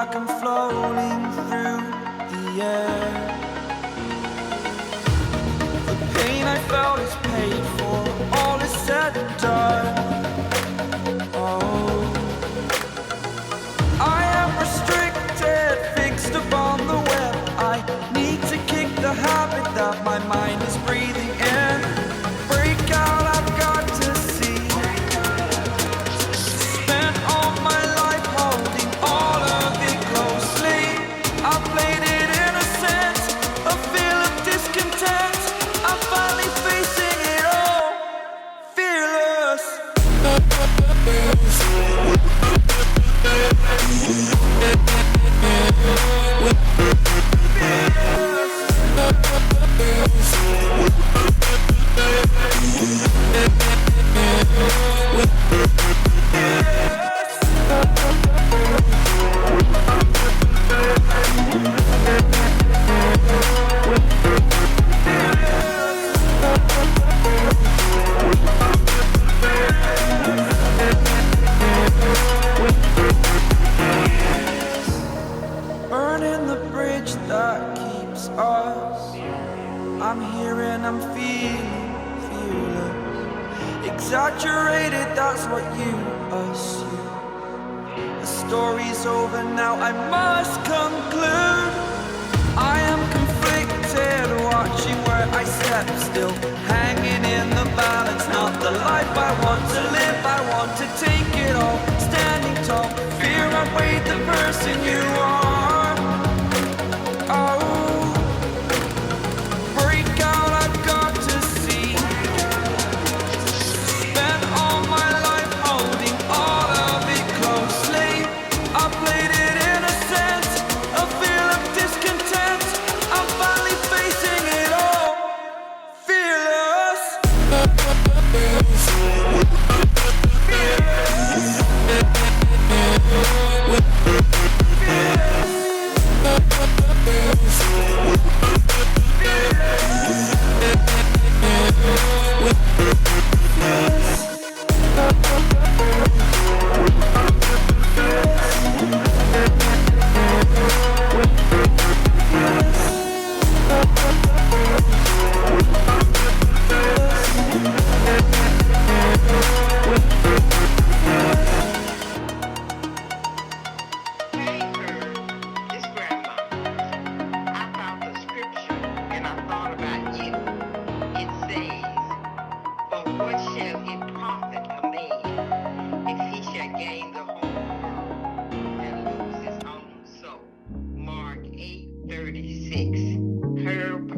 like I'm floating through the air. The pain I felt is paid for, all is said and done. Oh, I am restricted, fixed upon the web. I need to kick the habit that my mind is breathing in. Break out, I've got to see. Spent all my life holding all of it closely. I played it innocent, a feel of discontent. I'm finally facing it all, fearless. Burning the bridge that keeps us. I'm here and I'm feeling fearless. Exaggerated, that's what you assume. The story's over now, I must conclude. I am conflicted, watching where I step, still hanging in the balance. Not the life I want to live, I want to take it all. Standing tall, fear outweighed the person you are. Oh, break out, I've got to see. Spent all my life holding all of it closely. I played it innocent, a feel of discontent. I'm finally facing it all, fearless.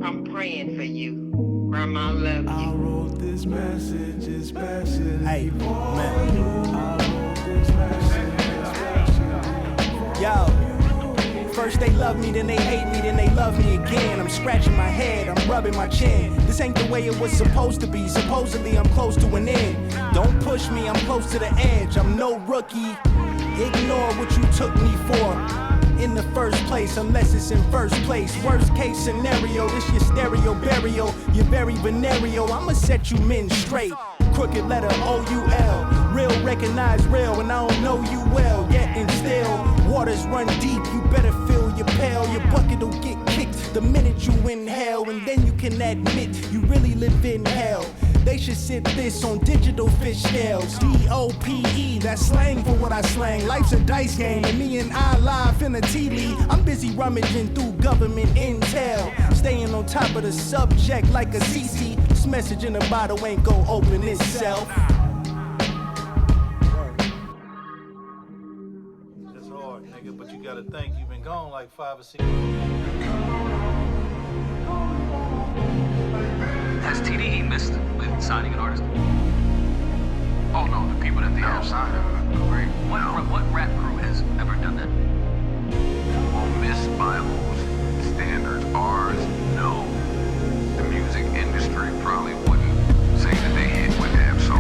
I'm praying for you. Grandma, I love you. I wrote this message, it's passion. Hey, man. I wrote this message, it's passion. Yo, first they love me, then they hate me, then they love me again. I'm scratching my head, I'm rubbing my chin. This ain't the way it was supposed to be. Supposedly I'm close to an end. Don't push me, I'm close to the edge. I'm no rookie. Ignore what you took me for in the first place, unless it's in first place. Worst case scenario, this your stereo burial. You're very venereal, I'ma set you men straight. Crooked letter O-U-L. Real recognize real, and I don't know you well. Yet and still, waters run deep. You better fill your pail. Your bucket'll get kicked the minute you inhale, and then you can admit you really live in hell. They should sit this on digital fish scales. D-O-P-E, that's slang for what I slang. Life's a dice game, and me and I live in a tea league. I'm busy rummaging through government intel, staying on top of the subject like a CC. This message in the bottle ain't gon' open itself. It's hard, nigga, but you gotta think you've been gone like 5 or 6 years. Has TDE missed with signing an artist? Oh no, the people that they have signed are great. What rap crew has ever done that? Well, Miss by whose standards, ours, no. The music industry probably wouldn't say that they hit with that song.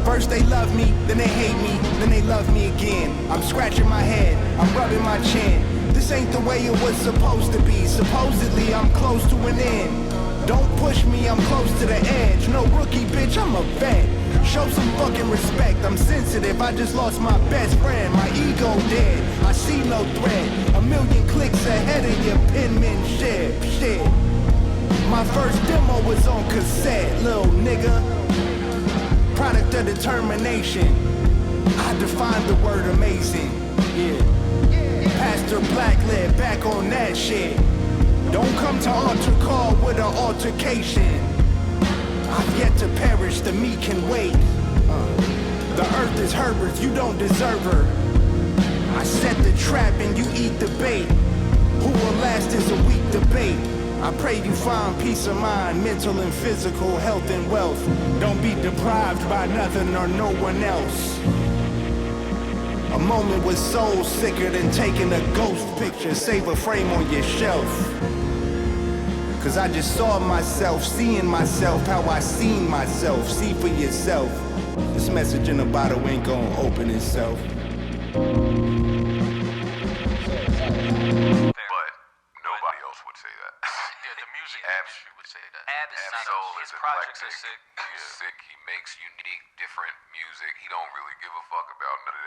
First they love me, then they hate me, then they love me again. I'm scratching my head, I'm rubbing my chin. This ain't the way it was supposed to be. Supposedly I'm close to an end. Don't push me, I'm close to the edge. No rookie, bitch, I'm a vet. Show some fucking respect, I'm sensitive. I just lost my best friend, my ego dead. I see no threat. A million clicks ahead of your penmanship. Shit. My first demo was on cassette, little nigga. Product of determination. I defined the word amazing. Yeah. Pastor Blacklead back on that shit. Don't come to altar call with an altercation. I've yet to perish, the meat can wait. The earth is Herbert's, you don't deserve her. I set the trap and you eat the bait. Who will last is a weak debate. I pray you find peace of mind, mental and physical, health and wealth. Don't be deprived by nothing or no one else. A moment with soul sicker than taking a ghost picture. Save a frame on your shelf. Cause I just saw myself, seeing myself, how I seen myself. See for yourself. This message in a bottle ain't gonna open itself. But nobody else would say that. Yeah, the music industry would say that. Ab-Soul is his projects are eclectic. sick. He's sick. He makes unique, different music. He don't really give a fuck about none of that